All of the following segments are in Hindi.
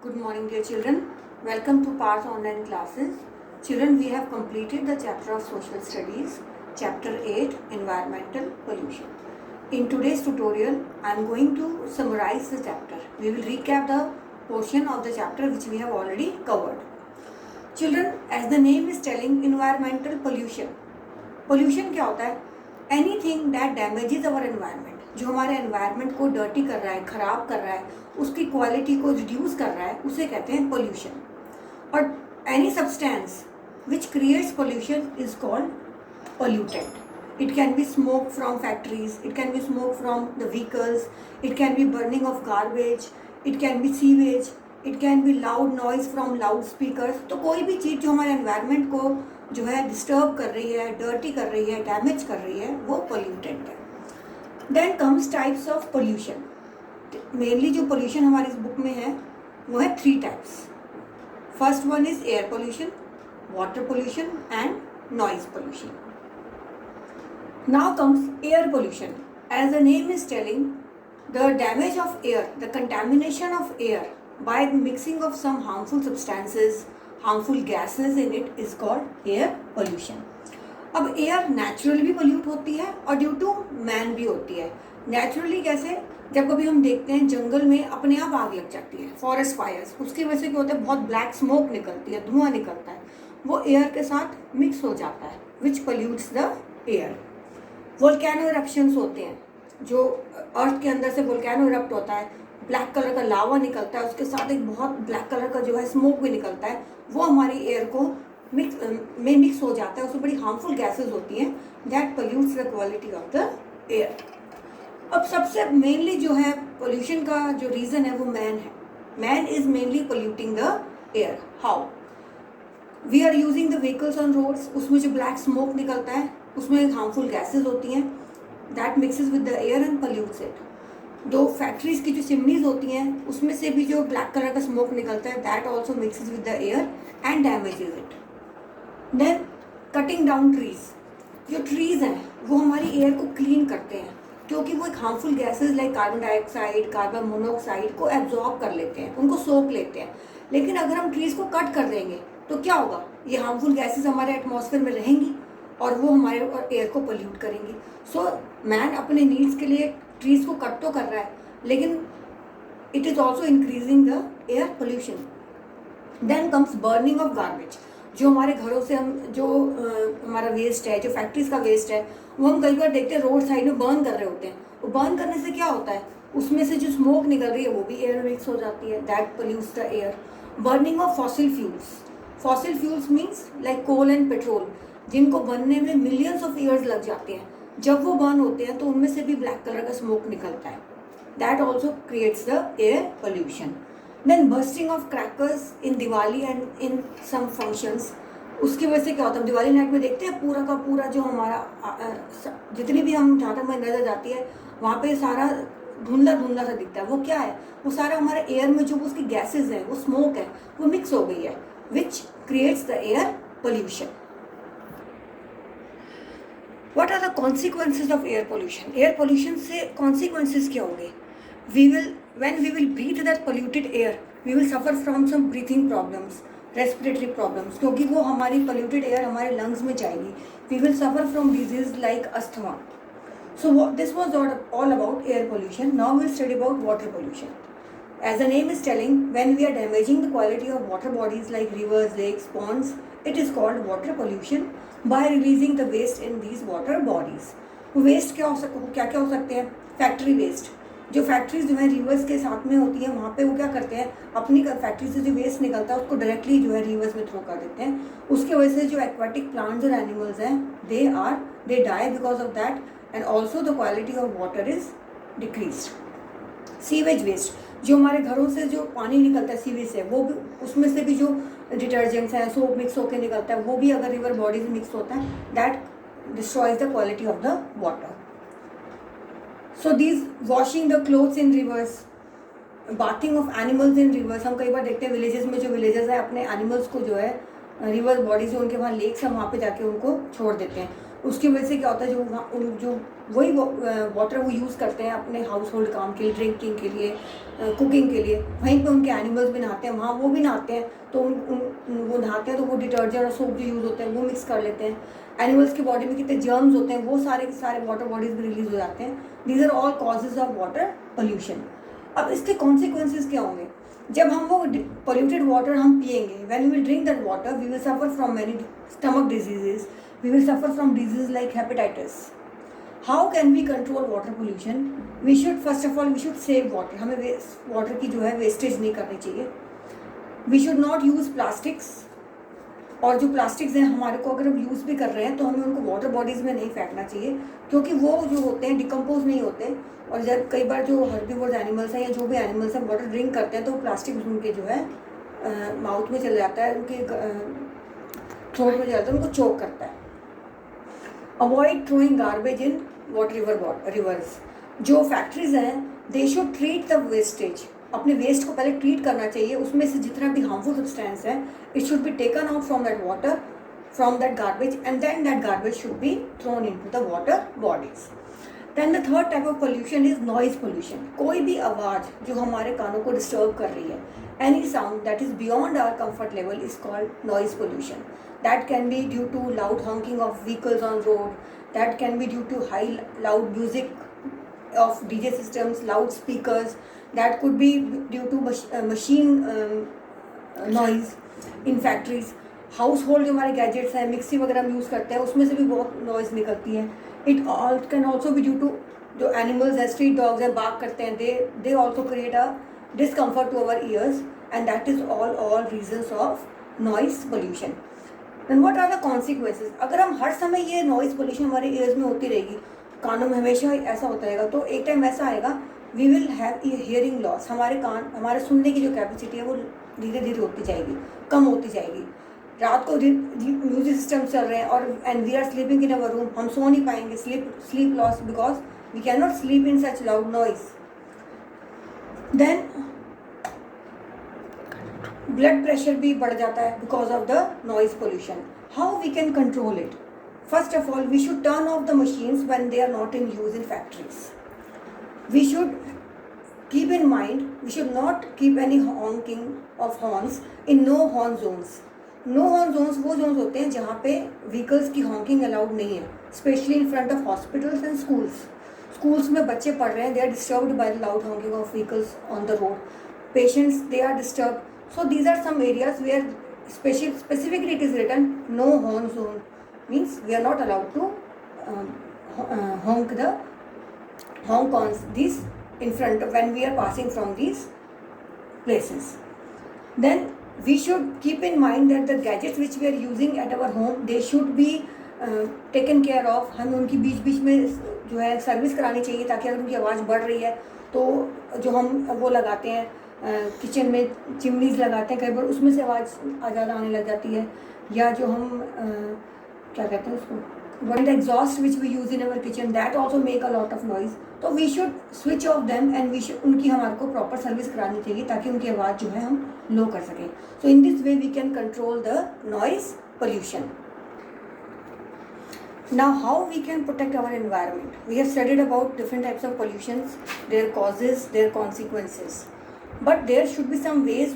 Good morning, dear children. Welcome to Parth Online Classes. Children, we have completed the chapter of Social Studies, Chapter 8, Environmental Pollution. In today's tutorial, I am going to summarize the chapter. We will recap the portion of the chapter which we have already covered. Children, as the name is telling, environmental pollution. Pollution क्या होता है? Anything that damages our environment. जो हमारे एनवायरनमेंट को डर्टी कर रहा है, ख़राब कर रहा है, उसकी क्वालिटी को रिड्यूस कर रहा है, उसे कहते हैं पोल्यूशन. और any substance which creates pollution is called pollutant. It can be smoke from factories, it can be smoke from the vehicles, it can be burning of garbage, it can be sewage, it can be loud noise from loudspeakers. तो कोई भी चीज़ जो हमारे एनवायरनमेंट को जो है डिस्टर्ब कर रही है, डर्टी कर रही है, डैमेज कर रही है, वो पोल्यूटेंट है. Then comes types of pollution. Mainly जो पोल्यूशन हमारी इस बुक में है वो है 3 types. First one is air pollution, water pollution and noise pollution. Now comes air pollution. As the name is telling, the damage of air, the contamination of air by the mixing of some harmful substances, harmful gases in it is called air pollution. अब एयर नेचुरली भी पोल्यूट होती है और ड्यू टू मैन भी होती है. नेचुरली कैसे? जब कभी हम देखते हैं जंगल में अपने आप आग लग जाती है, फॉरेस्ट फायर्स, उसकी वजह से क्या होता है, बहुत ब्लैक स्मोक निकलती है, धुआं निकलता है, वो एयर के साथ मिक्स हो जाता है, विच पोल्यूट्स द एयर. वोल्केनो इरप्शंस होते हैं, जो अर्थ के अंदर से वोल्केनो इरप्ट होता है, ब्लैक कलर का लावा निकलता है, उसके साथ एक बहुत ब्लैक कलर का जो है स्मोक भी निकलता है, वो हमारी एयर को मिक्स हो जाता है, उसमें बड़ी हार्मफुल गैसेस होती हैं, that pollutes the quality of the air. अब सबसे मेनली जो है पोल्यूशन का जो रीज़न है वो मैन है. Man is mainly polluting the air. How? We are using the vehicles on roads, उसमें जो ब्लैक स्मोक निकलता है, उसमें हार्मफुल गैसेज होती हैं, that mixes with the air and pollutes it. दो फैक्ट्रीज की जो चिमनीज होती हैं, उसमें से भी जो ब्लैक कलर का स्मोक निकलता है, that also mixes with the air and damages it. Then cutting down trees. जो ट्रीज हैं वो हमारी एयर को क्लीन करते हैं, क्योंकि वो एक harmful gases like carbon dioxide, carbon monoxide को एब्जॉर्ब कर लेते हैं, उनको सोख लेते हैं. लेकिन अगर हम ट्रीज को कट कर देंगे तो क्या होगा? ये हार्मफुल गैसेज हमारे एटमॉस्फेयर में रहेंगी और वो हमारे एयर को पोल्यूट करेंगी. सो मैन अपने नीड्स के लिए ट्रीज को कट तो कर रहा है, लेकिन it is also increasing the air pollution. Then comes burning of garbage. जो हमारे घरों से हम जो हमारा वेस्ट है, जो फैक्ट्रीज का वेस्ट है, वो हम कई बार देखते हैं रोड साइड में बर्न कर रहे होते हैं. वो बर्न करने से क्या होता है, उसमें से जो स्मोक निकल रही है वो भी एयर मिक्स हो जाती है, that pollutes the air. Burning of fossil fuels. Fossil fuels means like coal and petrol, जिनको बनने में मिलियंस ऑफ ईयर्स लग जाते हैं. जब वो बर्न होते हैं तो उनमें से भी ब्लैक कलर का स्मोक निकलता है, that also creates the air pollution. Then bursting of crackers in Diwali and in some functions. उसकी वजह से क्या होता है, दिवाली नाइट में देखते हैं पूरा का पूरा जो हमारा जितनी भी हम जहाँ तक हमें नजर जाती है वहाँ पे सारा धुंधला धुंधला सा दिखता है. वो क्या है? वो सारा हमारे एयर में जो उसकी गैसेज है, वो स्मोक है, वो मिक्स हो गई है, which creates the air pollution. What are the consequences of air pollution? Air pollution से consequences क्या होंगे? When we will breathe that polluted air, we will suffer from some breathing problems, respiratory problems, क्योंकि वो हमारी polluted air हमारे lungs में जाएगी. We will suffer from disease like asthma. So this was all about air pollution. Now we'll study about water pollution. As the name is telling, when we are damaging the quality of water bodies like rivers, lakes, ponds, it is called water pollution by releasing the waste in these water bodies. Waste क्या क्या हो सकते हैं? Factory waste. जो फैक्ट्रीज जो है रिवर्स के साथ में होती है, वहाँ पे वो क्या करते हैं, अपनी फैक्ट्री से जो वेस्ट निकलता है उसको डायरेक्टली जो है रिवर्स में थ्रो कर देते हैं. उसके वजह से जो एक्वाटिक प्लांट्स और एनिमल्स हैं, they die because of that, and also the quality of water is decreased. Sewage waste. जो हमारे घरों से जो पानी निकलता है सीवेज से, वो भी उसमें से भी जो डिटर्जेंट्स हैं, सोप मिक्स होकर निकलता है, वो भी अगर रिवर बॉडी से मिक्स होता है, that destroys the quality of the water. So these washing the clothes in reverse, bathing of animals in reverse. हम कई बार देखते हैं विलेजेस में, जो विलेजेस है अपने एनिमल्स को जो है रिवर बॉडी से, उनके वहाँ लेक्स हैं, वहाँ पे जाके उनको छोड़ देते हैं. उसकी वजह से क्या होता है, जो वही वाटर वो यूज़ करते हैं अपने हाउस होल्ड काम के लिए, ड्रिंकिंग के लिए, कुकिंग के लिए, वहीं पे उनके एनिमल्स भी नहाते हैं, वहाँ वो भी नहाते हैं, तो वो नहाते हैं तो वो डिटर्जेंट और सोप जो यूज़ होते हैं वो मिक्स कर लेते हैं। एनिमल्स की बॉडी में कितने जर्म्स होते हैं वो सारे के सारे वाटर बॉडीज में रिलीज हो जाते हैं। These are all causes of water pollution. अब इसके कॉन्सिक्वेंसेज क्या होंगे? जब हम वो पोल्यूटेड वाटर हम पिएंगे, when we will drink that water we will suffer from many stomach diseases, we will suffer from disease like hepatitis. How can we control water pollution? We should first of all we should save water, हमें वाटर की जो है वेस्टेज नहीं करनी चाहिए। We should not use plastics, और जो प्लास्टिक्स हैं हमारे को अगर हम यूज़ भी कर रहे हैं तो हमें उनको वाटर बॉडीज़ में नहीं फेंकना चाहिए, क्योंकि वो जो होते हैं डिकम्पोज नहीं होते। और जब कई बार जो हर्बीवोर्स एनिमल्स हैं या जो भी एनिमल्स हैं वाटर ड्रिंक करते हैं तो प्लास्टिक उनके जो है माउथ में चला जाता है, उनके थ्रोट में जाता है, उनको चोक करता है। Avoid throwing garbage in water rivers. जो फैक्ट्रीज हैं they should treat the wastage, अपने वेस्ट को पहले ट्रीट करना चाहिए, उसमें से जितना भी हार्मफुल सब्सटेंस है it should be taken out from that water, from that garbage, and then that garbage should be thrown into the water bodies. Then the third type of pollution is noise pollution. कोई भी आवाज़ जो हमारे कानों को डिस्टर्ब कर रही है, any sound that is beyond our comfort level is called noise pollution. That can be due to loud honking of vehicles on road, that can be due to high loud music of DJ systems, loudspeakers, that could be due to machine noise in factories. Household जो हमारे गैजेट्स हैं, मिक्सी वगैरह हम यूज़ करते हैं, उसमें से भी बहुत नॉइज़ निकलती है। इट कैन ऑल्सो भी ड्यू टू जो एनिमल्स हैं, स्ट्रीट डॉग्स हैं, बाग करते हैं, they also create a discomfort to our ears, and that is all reasons of noise pollution. Then what are the consequences? अगर हम हर समय ये नॉइज़ पोल्यूशन हमारे ईयर्स में होती रहेगी, कानों में हमेशा ऐसा होता रहेगा, तो एक टाइम ऐसा आएगा we will have hearing loss. हमारे कान, हमारे सुनने की जो कैपेसिटी है वो धीरे धीरे होती जाएगी, कम होती जाएगी। रात को म्यूजिक सिस्टम चल रहे हैं और and we are sleeping in our room, हम सो नहीं पाएंगे, sleep loss, because we can not sleep in such loud noise. देन ब्लड प्रेशर भी बढ़ जाता है because of the noise pollution. How we can control it? First of all, we should turn off the machines when they are not in use in factories. We should keep in mind, we should not keep any honking of horns in no horn zones. No horn zones वो zones होते हैं जहाँ पे vehicles की honking allowed नहीं है, especially in front of hospitals and schools. Schools में बच्चे पढ़ रहे हैं, they are disturbed by the loud honking of vehicles on the road. Patients, they are disturbed. So these are some areas where specifically it is written no horn zone. Means we are not allowed to honk on these in front of when we are passing from these places. Then we should keep in mind that the gadgets which we are using at our home, they should be taken care of. हमें उनकी बीच में जो है सर्विस करानी चाहिए, ताकि अगर उनकी आवाज़ बढ़ रही है तो जो हम वो लगाते हैं किचन में चिमनीज लगाते हैं, कई बार उसमें से आवाज़ ज़्यादा आने लग जाती है, या जो हम क्या कहते हैं उसको, one exhaust which we use in our kitchen, that also make a lot of noise. तो we should switch off them and we should उनकी हमारे को प्रॉपर सर्विस करानी चाहिए ताकि उनकी आवाज़ जो है हम लो कर सकें। So in this way we can control the noise pollution. Now how we can protect our environment? We have studied about different types of pollutions, their causes, their consequences. But there should be some ways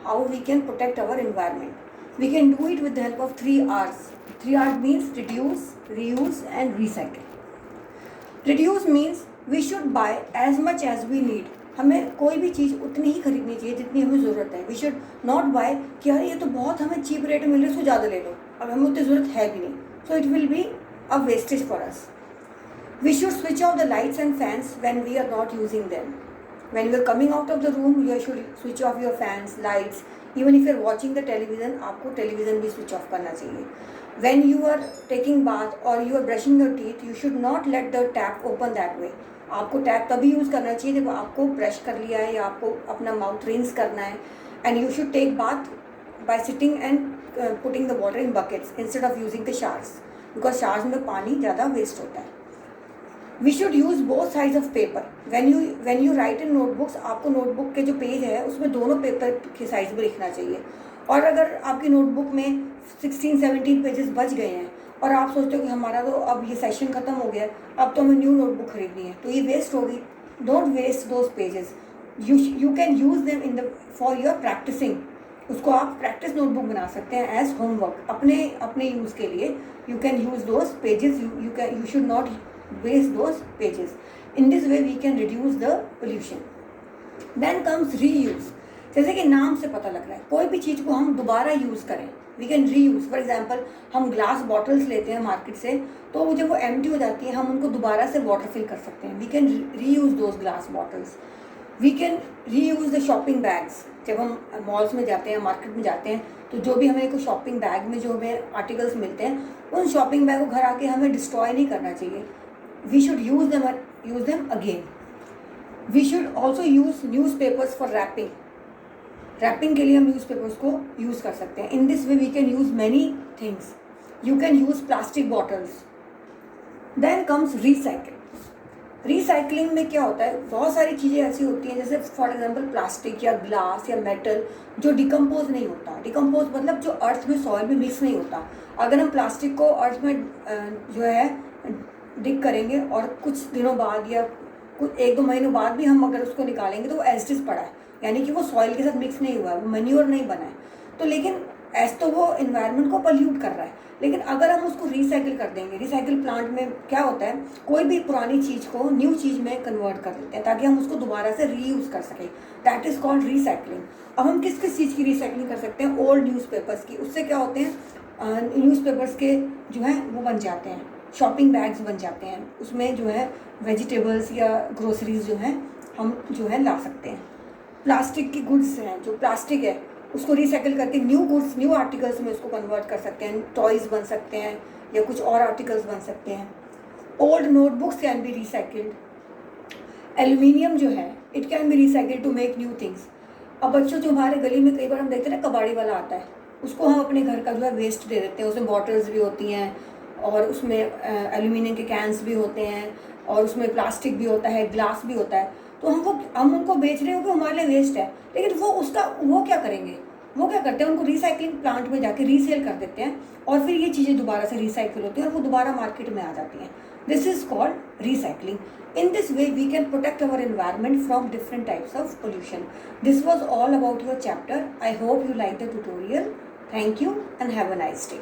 how we can protect our environment. We can do it with the help of 3 R's. 3 R's means reduce, reuse and recycle. Reduce means we should buy as much as we need. हमें कोई भी चीज़ उतनी ही खरीदनी चाहिए जितनी हमें ज़रूरत है. We should not buy कि यार ये तो बहुत हमें चीप रेट में मिल रहा है, इसको ज़्यादा ले लो, अब हमें उतनी ज़रूरत है भी नहीं. So it will be a wastage for us. We should switch off the lights and fans when we are not using them. When you are coming out of the room, you should switch off your fans, lights. Even if you are watching the television, आपको television भी switch off करना चाहिए. When you are taking bath or you are brushing your teeth, you should not let the tap open that way. आपको टैप तभी यूज़ करना चाहिए जब आपको ब्रश कर लिया है या आपको अपना माउथ रिंस करना है. And you should take bath by sitting and putting the water in buckets instead of using the showers. Because showers में पानी ज़्यादा वेस्ट होता है. We should use both sides of paper. When you write in notebooks, आपको नोटबुक के जो पेज है उसमें दोनों पेपर के साइज में लिखना चाहिए. और अगर आपकी नोटबुक में 16-17 पेजेस बच गए हैं और आप सोचते हो कि हमारा तो अब ये सेशन ख़त्म हो गया है, अब तो हमें न्यू नोटबुक खरीदनी है, तो ये वेस्ट होगी. Don't waste those pages. You can use them in the for your practicing. उसको आप प्रैक्टिस नोटबुक बना सकते हैं एज होमवर्क, अपने यूज़ के लिए. You can use those pages. You should not waste those pages. In this way we can reduce the pollution. Then comes reuse. जैसे कि नाम से पता लग रहा है, कोई भी चीज़ को हम दोबारा यूज़ करें, we can reuse. For example, हम ग्लास बॉटल्स लेते हैं मार्केट से, तो जब वो एम्प्टी हो जाती है हम उनको दोबारा से वाटर फिल कर सकते हैं. We can reuse those glass bottles. We can reuse the shopping bags. जब हम मॉल्स में जाते हैं, मार्केट में जाते हैं, तो जो भी हमें कोई शॉपिंग बैग में जो हमें आर्टिकल्स मिलते हैं, उन शॉपिंग बैग को घर आके हमें डिस्ट्रॉय नहीं करना चाहिए. We should use them again. We should also use newspapers for wrapping. Wrapping के लिए हम न्यूज़पेपर्स को यूज़ कर सकते हैं. In this way we can use many things. You can use plastic bottles. Then comes recycle. Recycling में क्या होता है, बहुत सारी चीज़ें ऐसी होती हैं, जैसे फॉर एग्जांपल प्लास्टिक या ग्लास या मेटल जो डिकम्पोज नहीं होता. डिकम्पोज मतलब जो अर्थ में, सॉइल में मिक्स नहीं होता. अगर हम प्लास्टिक को अर्थ में जो है डिग करेंगे और कुछ दिनों बाद या कुछ 1-2 महीनों बाद भी हम अगर उसको निकालेंगे तो वो एज इट इज पड़ा है, यानी कि वो सॉइल के साथ मिक्स नहीं हुआ है, वो मैन्योर नहीं बना है. तो लेकिन तो वो इन्वायरमेंट को पल्यूट कर रहा है. लेकिन अगर हम उसको रिसाइकिल कर देंगे, रिसाइकिल प्लांट में क्या होता है, कोई भी पुरानी चीज़ को न्यू चीज़ में कन्वर्ट कर देते हैं ताकि हम उसको दोबारा से रीयूज़ कर सकें. That is called recycling. अब हम किस किस चीज़ की रिसाइकलिंग कर सकते हैं, ओल्ड न्यूज़पेपर्स की. उससे क्या होते हैं, न्यूज़पेपर्स के जो है वो बन जाते हैं, शॉपिंग बैग्स बन जाते हैं. उसमें जो है वेजिटेबल्स या ग्रोसरीज जो हैं हम जो है ला सकते हैं. प्लास्टिक की गुड्स हैं, जो प्लास्टिक है उसको रिसाइकिल करके न्यू गुड्स, न्यू आर्टिकल्स में उसको कन्वर्ट कर सकते हैं. टॉयज़ बन सकते हैं या कुछ और आर्टिकल्स बन सकते हैं. Old notebooks can be recycled. Aluminium जो है, it can be recycled to make new things. अब बच्चों जो हमारे गली में कई बार हम देखते हैं ना, कबाड़ी वाला आता है, उसको हम अपने घर का जो है वेस्ट दे देते हैं. उसमें बॉटल्स भी होती हैं और उसमें एल्यूमिनियम के कैंस भी होते हैं और उसमें प्लास्टिक भी होता है, ग्लास भी होता है. तो हम उनको बेच रहे हो कि हमारे लिए वेस्ट है, लेकिन वो क्या करेंगे, वो क्या करते हैं, उनको रिसाइकलिंग प्लांट में जाके रीसेल कर देते हैं और फिर ये चीज़ें दोबारा से रिसाइकिल होती हैं और वो दोबारा मार्केट में आ जाती हैं. This is called recycling. In this way, we can protect our environment from different types of pollution. This was all about your chapter. I hope you liked the tutorial. Thank you and have a nice day.